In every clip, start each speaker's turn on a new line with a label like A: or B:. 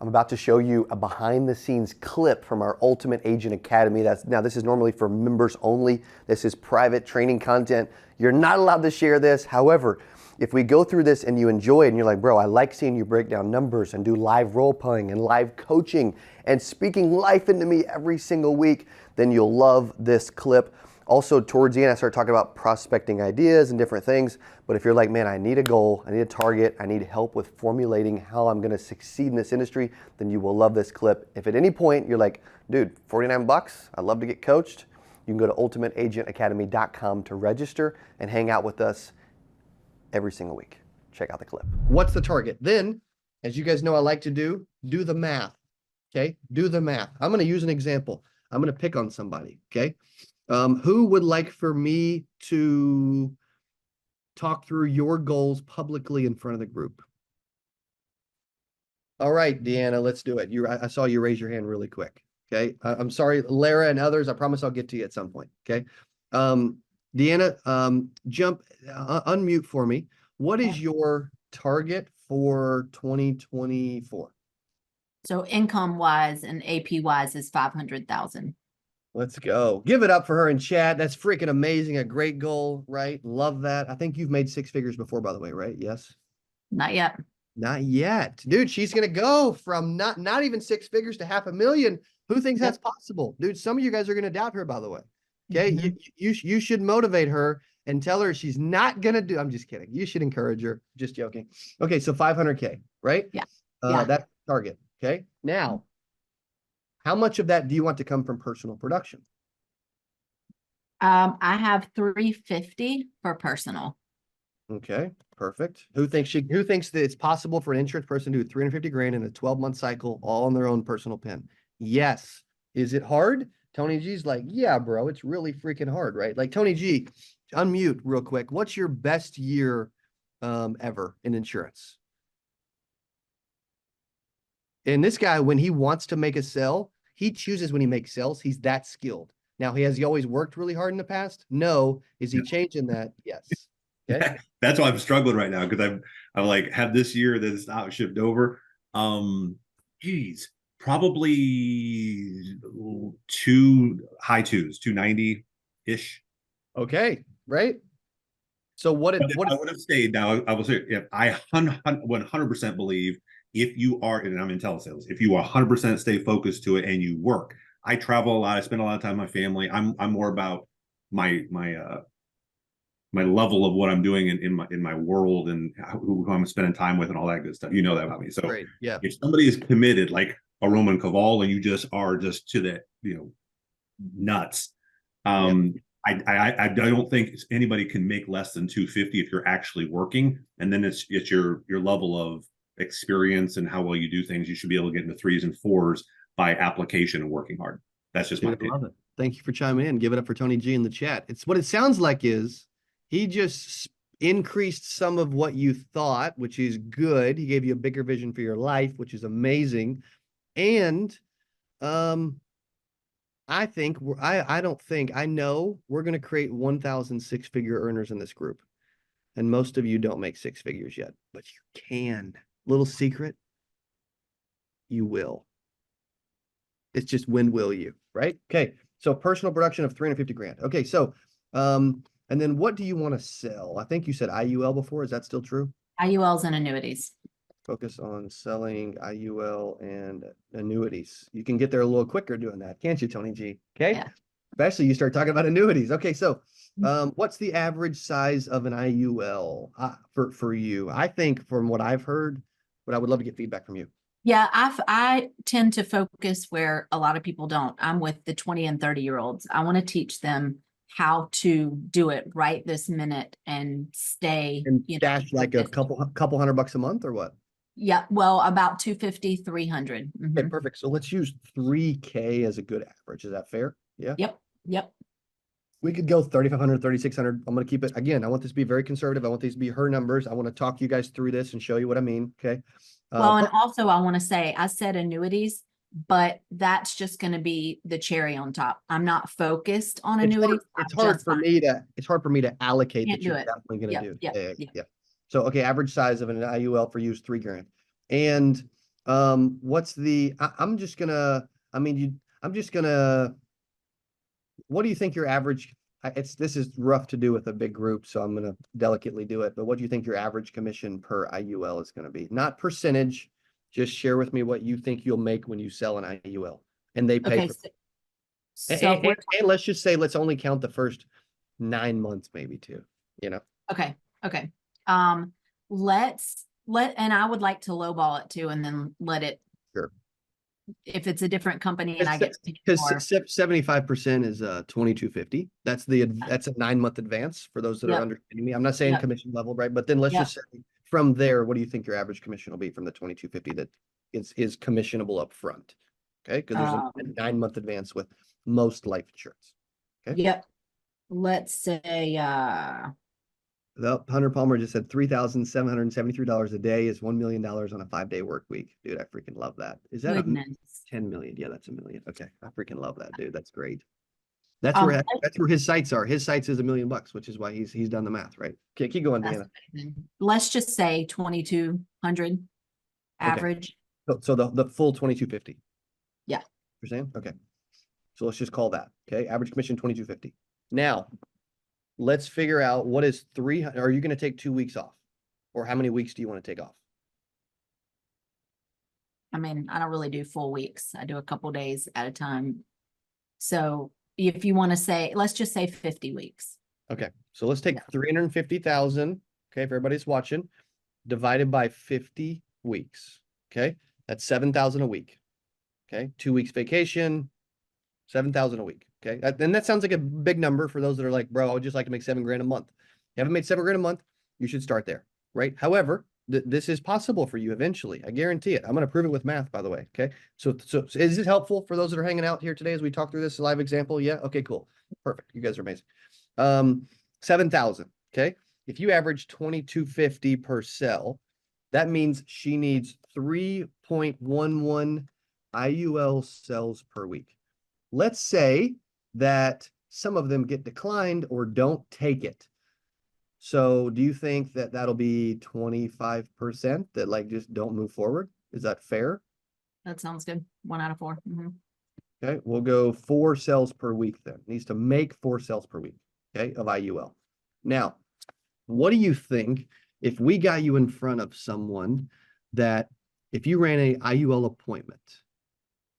A: I'm about to show you a behind the scenes clip from our Ultimate Agent Academy. Now this is normally for members only. This is private training content. You're not allowed to share this. However, if we go through this and you enjoy it and you're like, bro, I like seeing you break down numbers and do live role playing and live coaching and speaking life into me every single week, then you'll love this clip. Also, towards the end, I start talking about prospecting ideas and different things. But if you're like, man, I need a goal, I need a target, I need help with formulating how I'm gonna succeed in this industry, then you will love this clip. If at any point you're like, dude, 49 bucks, I'd love to get coached, you can go to ultimateagentacademy.com to register and hang out with us every single week. Check out the clip. What's the target? Then, as you guys know I like to do the math, okay? Do the math. I'm gonna use an example. I'm gonna pick on somebody, okay? Who would like for me to talk through your goals publicly in front of the group? All right, Deanna, let's do it. I saw you raise your hand really quick. Okay. I'm sorry, Lara and others. I promise I'll get to you at some point. Okay. Deanna, unmute for me. What is your target for 2024?
B: So income wise and AP wise is 500,000.
A: Let's go. Give it up for her in chat. That's freaking amazing. A great goal, right? Love that. I think you've made six figures before, by the way, right? Yes?
B: Not yet.
A: Not yet. Dude, she's going to go from not even six figures to 500,000. Who thinks that's possible? Dude, some of you guys are going to doubt her, by the way. Okay? Mm-hmm. You should motivate her and tell her she's not going to do. I'm just kidding. You should encourage her. Just joking. Okay, so 500K, right?
B: Yeah.
A: That's the target. Okay? Now, how much of that do you want to come from personal production?
B: I have 350 for personal.
A: Okay, perfect. Who thinks that it's possible for an insurance person to do 350 grand in a 12-month cycle all on their own personal pen? Yes. Is it hard? Tony G's like, yeah, bro, it's really freaking hard, right? Like, Tony G, unmute real quick. What's your best year ever in insurance? And this guy, when he wants to make a sell, he chooses when he makes sales. He's that skilled. Now, has he always worked really hard in the past? No. Is he changing that? Yes. Okay.
C: That's why I'm struggling right now, because I'm like, have this year that it's not shipped over. Probably high twos, 290-ish.
A: Okay, right. So what
C: I would have stayed. Now I will say, if I 100% believe, if you are, and I'm in telesales, if you 100% stay focused to it and you work. I travel a lot. I spend a lot of time with my family. I'm more about my level of what I'm doing in my world and who I'm spending time with and all that good stuff. You know that about me. So
A: right, yeah.
C: If somebody is committed, like a Roman Caval, and you just are just to that, nuts. I don't think anybody can make less than 250 if you're actually working. And then it's your level of experience and how well you do things. You should be able to get into 3s and 4s by application and working hard. That's just my opinion.
A: Love it. Thank you for chiming in. Give it up for Tony G in the chat. It's what it sounds like is he just increased some of what you thought, which is good. He gave you a bigger vision for your life, which is amazing. And I know we're going to create 1,000 six-figure earners in this group. And most of you don't make six figures yet, but you can. Little secret, you will. It's just when will you, right? Okay, so personal production of 350 grand. Okay, so, and then what do you want to sell? I think you said IUL before. Is that still true?
B: IULs and annuities.
A: Focus on selling IUL and annuities. You can get there a little quicker doing that, can't you, Tony G? Okay, yeah. Especially you start talking about annuities. Okay, so what's the average size of an IUL for you? I think from what I've heard, but I would love to get feedback from you.
B: Yeah, I tend to focus where a lot of people don't. I'm with the 20 and 30-year-olds. I want to teach them how to do it right this minute and stay.
A: And dash like a couple $100 a month or what?
B: Yeah, well, about 250, 300. Mm-hmm.
A: Okay, perfect. So let's use 3K as a good average. Is that fair? Yeah.
B: Yep.
A: We could go 3,500, 3,600. I'm going to keep it again. I want this to be very conservative. I want these to be her numbers. I want to talk you guys through this and show you what I mean. Okay.
B: Well, and also I want to say, I said annuities, but that's just going to be the cherry on top. I'm not focused on annuities.
A: It's hard for me to allocate
B: that
A: you're definitely going to do. Yeah. So, okay, average size of an IUL for you is $3 grand. And What's the, I'm just gonna, I mean, I'm just gonna, what do you think your average, this is rough to do with a big group, so I'm gonna delicately do it, but what do you think your average commission per IUL is gonna be? Not percentage, just share with me what you think you'll make when you sell an IUL and they pay
B: Okay,
A: for,
B: so if we're,
A: and let's just say, let's only count the first 9 months maybe too, you know?
B: okay, okay. And I would like to lowball it too, and then let it,
A: Sure.
B: if it's a different company and I get to pick
A: Because
B: more.
A: 75% is 2250. That's a 9 month advance for those that are
B: Yep.
A: understanding me. I'm not saying
B: Yep.
A: commission level, right? But then let's
B: Yep.
A: just say from there, what do you think your average commission will be from the 2250 that is commissionable up front? Okay, because there's a 9 month advance with most life insurance. Okay.
B: Yep. Let's say,
A: The Hunter Palmer just said $3,773 a day is $1 million on a 5-day work week. Dude, I freaking love that. Is that
B: goodness.
A: 10 million? Yeah, that's 1 million. Okay, I freaking love that, dude. That's great. That's where his sites are. His sites is $1 million, which is why he's done the math, right? Okay, keep going,
B: That's
A: Deanna.
B: amazing. Let's just say 2,200 average.
A: So the full 2250.
B: Yeah.
A: You're saying? Okay. So let's just call that. Okay, average commission 2250. Now, let's figure out what is 300. Are you going to take 2 weeks off? Or how many weeks do you want to take off?
B: I mean, I don't really do full weeks. I do a couple days at a time. So if you want to say, let's just say 50 weeks.
A: Okay, so let's take 350,000. Okay, if everybody's watching, divided by 50 weeks. Okay, that's 7,000 a week. Okay, 2 weeks vacation, 7,000 a week. Okay, and that sounds like a big number for those that are like, bro, I would just like to make $7,000 a month. You haven't made $7,000 a month, you should start there, right? However, this is possible for you eventually. I guarantee it. I'm going to prove it with math, by the way. Okay, so is this helpful for those that are hanging out here today as we talk through this live example? Yeah. Okay, cool, perfect. You guys are amazing. 7,000. Okay, if you average 2250 per cell, that means she needs 3.11 IUL cells per week. Let's say that some of them get declined or don't take it. So do you think that that'll be 25% that like just don't move forward? Is that fair?
B: That sounds good. 1 out of 4.
A: Okay, we'll go 4 cells per week then. Needs to make 4 cells per week, okay, of IUL. Now, what do you think if we got you in front of someone that if you ran a IUL appointment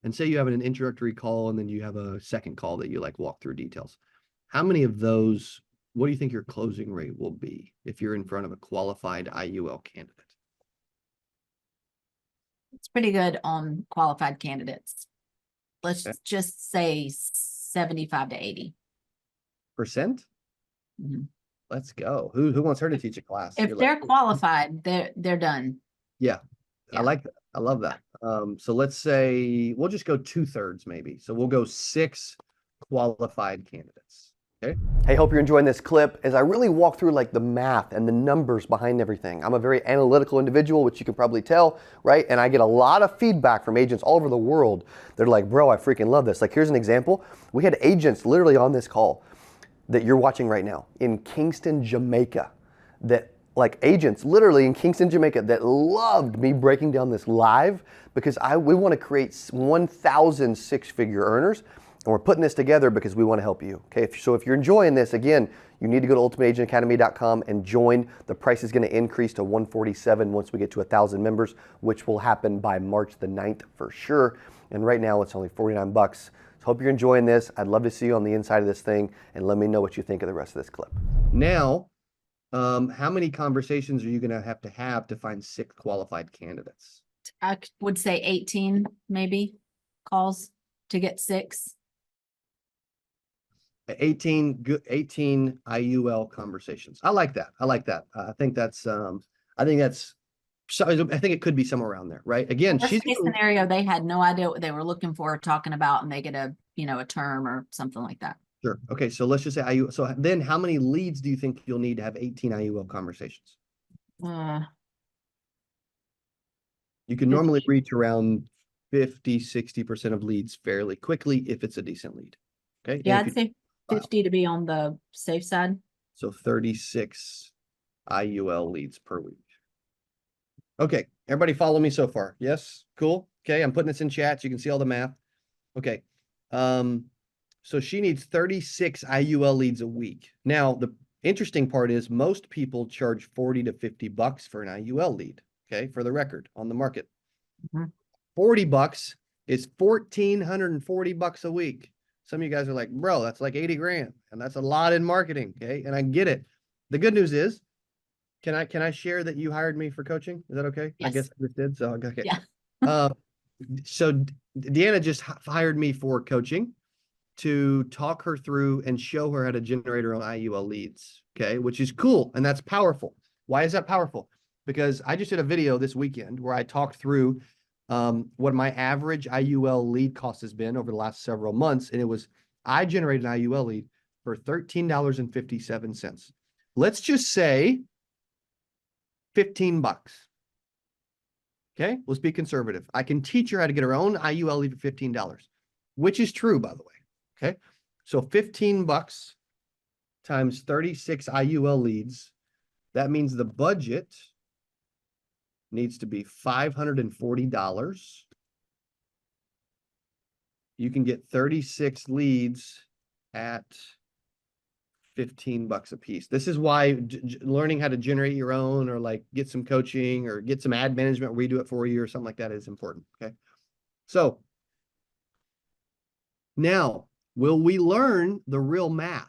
A: and say you have an introductory call and then you have a second call that you like walk through details, how many of those, what do you think your closing rate will be if you're in front of a qualified IUL candidate?
B: It's pretty good on qualified candidates. Let's just say 75 to 80%.
A: Let's go. Who wants her to teach a class?
B: If they're qualified, they're done.
A: Yeah, I like that. I love that. So let's say we'll just go 2/3 maybe. So we'll go 6 qualified candidates. Okay. Hey, hope you're enjoying this clip as I really walk through like the math and the numbers behind everything. I'm a very analytical individual, which you can probably tell, right? And I get a lot of feedback from agents all over the world. They're like, bro, I freaking love this. Like, here's an example. We had agents literally on this call that you're watching right now in Kingston, Jamaica, that like agents literally in Kingston, Jamaica that loved me breaking down this live because we want to create 1,000 6-figure earners. And we're putting this together because we want to help you. Okay, so if you're enjoying this, again, you need to go to ultimateagentacademy.com and join. The price is going to increase to $147 once we get to 1,000 members, which will happen by March the 9th for sure. And right now it's only $49. So hope you're enjoying this. I'd love to see you on the inside of this thing and let me know what you think of the rest of this clip. Now, how many conversations are you going to have to find 6 qualified candidates?
B: I would say 18 maybe calls to get 6.
A: 18 IUL conversations. I like that. I think it could be somewhere around there, right? Again,
B: Worst case scenario, they had no idea what they were looking for or talking about, and they get a term or something like that.
A: Sure. Okay, so let's just say IUL. So then how many leads do you think you'll need to have 18 IUL conversations? You can normally reach around 50-60% of leads fairly quickly if it's a decent lead. Okay.
B: Yeah, I'd say 50 to be on the safe side.
A: So 36 IUL leads per week. Okay, everybody follow me so far? Yes, cool. Okay, I'm putting this in chat so you can see all the math. Okay, so she needs 36 IUL leads a week. Now, the interesting part is most people charge 40 to 50 bucks for an IUL lead. Okay, for the record, on the market. 40 bucks is 1,440 bucks a week. Some of you guys are like, bro, that's like 80 grand, and that's a lot in marketing. Okay, and I get it. The good news is, can I share that you hired me for coaching? Is that okay? I
B: Yes.
A: guess I just did. So okay.
B: Yeah.
A: So Deanna just hired me for coaching to talk her through and show her how to generate her own IUL leads. Okay, which is cool and that's powerful. Why is that powerful? Because I just did a video this weekend where I talked through what my average IUL lead cost has been over the last several months, and it was I generated an IUL lead for $13.57. Let's just say 15 bucks. Okay, let's be conservative. I can teach her how to get her own IUL lead for $15, which is true, by the way. Okay, so 15 bucks times 36 IUL leads. That means the budget needs to be $540. You can get 36 leads at 15 bucks a piece. This is why learning how to generate your own or like get some coaching or get some ad management, redo it for you or something like that is important. Okay. So now, will we learn the real math?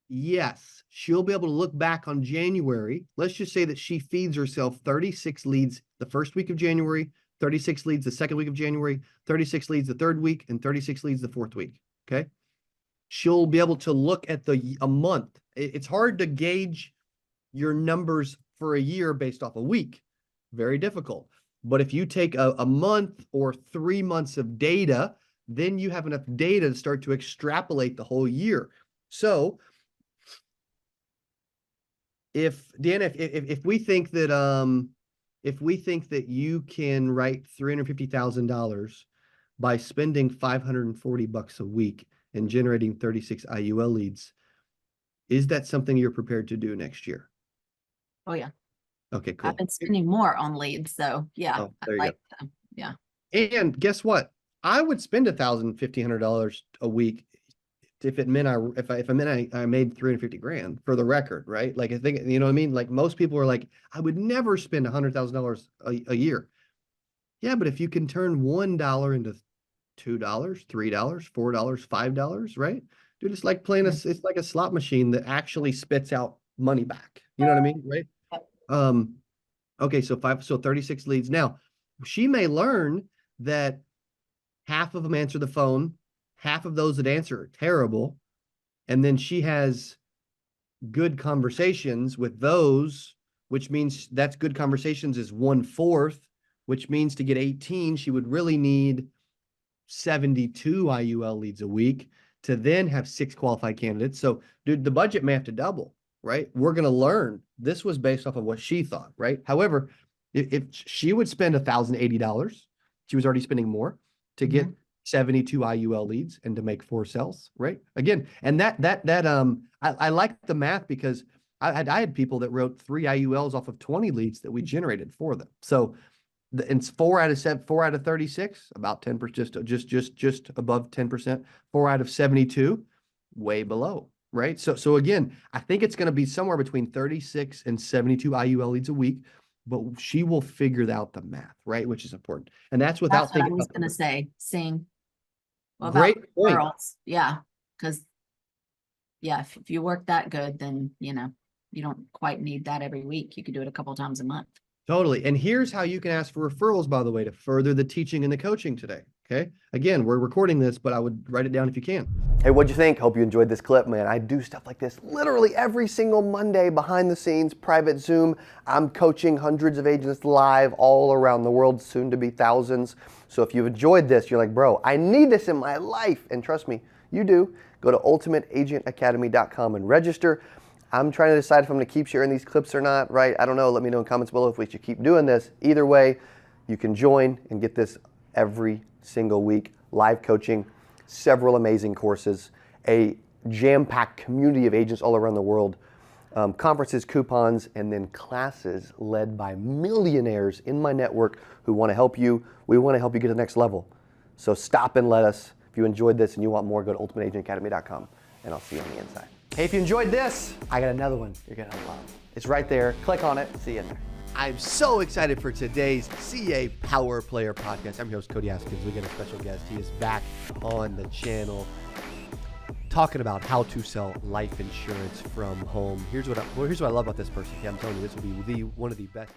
A: Yes. She'll be able to look back on January. Let's just say that she feeds herself 36 leads the first week of January, 36 leads the second week of January, 36 leads the third week, and 36 leads the fourth week. Okay. She'll be able to look at a month. It's hard to gauge your numbers for a year based off a week. Very difficult. But if you take a month or 3 months of data, then you have enough data to start to extrapolate the whole year. So if Deanna, if we think that you can write $350,000 by spending 540 bucks a week and generating 36 IUL leads, is that something you're prepared to do next year?
B: Oh yeah.
A: Okay, cool.
B: I've been spending more on leads, so yeah.
A: Oh, there you go.
B: Yeah.
A: And guess what? I would spend $1,000, $1,500 a week if it meant I made 350 grand, for the record, right? Like I think, you know what I mean? Like most people are like, I would never spend $100,000 a year. Yeah, but if you can turn $1 into $2, $3, $4, $5, right? Dude, it's like playing it's like a slot machine that actually spits out money back. You know what I mean? Right? Okay, so 36 leads. Now, she may learn that half of them answer the phone, half of those that answer are terrible, and then she has good conversations with those, which means that's good conversations is 1/4, which means to get 18, she would really need 72 IUL leads a week to then have 6 qualified candidates. So, dude, the budget may have to double, right? We're going to learn. This was based off of what she thought, right? However, if she would spend $1,080, she was already spending more to get 72 IUL leads and to make 4 sales, right? Again, and I like the math because I had people that wrote 3 IULs off of 20 leads that we generated for them. So it's 4 out of 36, about 10%, just above 10%. 4 out of 72, way below, right? So again, I think it's going to be somewhere between 36 and 72 IUL leads a week, but she will figure out the math, right? Which is important, and that's without
B: That's what I
A: thinking.
B: was going to say. Sing. Well,
A: Great point.
B: girls, yeah, because yeah, if you work that good, then you don't quite need that every week. You could do it a couple times a month.
A: Totally. And here's how you can ask for referrals, by the way, to further the teaching and the coaching today. Okay. Again, we're recording this, but I would write it down if you can. Hey, what'd you think? Hope you enjoyed this clip, man. I do stuff like this literally every single Monday, behind the scenes, private Zoom. I'm coaching hundreds of agents live all around the world, soon to be thousands. So if you've enjoyed this, you're like, bro, I need this in my life. And trust me, you do. Go to ultimateagentacademy.com and register. I'm trying to decide if I'm going to keep sharing these clips or not, right? I don't know. Let me know in comments below if we should keep doing this. Either way, you can join and get this every single week. Live coaching, several amazing courses, a jam-packed community of agents all around the world. conferences, coupons, and then classes led by millionaires in my network who want to help you. We want to help you get to the next level. So stop and let us. If you enjoyed this and you want more, go to ultimateagentacademy.com, and I'll see you on the inside. Hey, if you enjoyed this, I got another one you're going to love. It's right there. Click on it. See you in there. I'm so excited for today's CA Power Player podcast. I'm your host, Cody Askins. We got a special guest. He is back on the channel talking about how to sell life insurance from home. Here's what I love about this person. Okay, I'm telling you, this will be one of the best.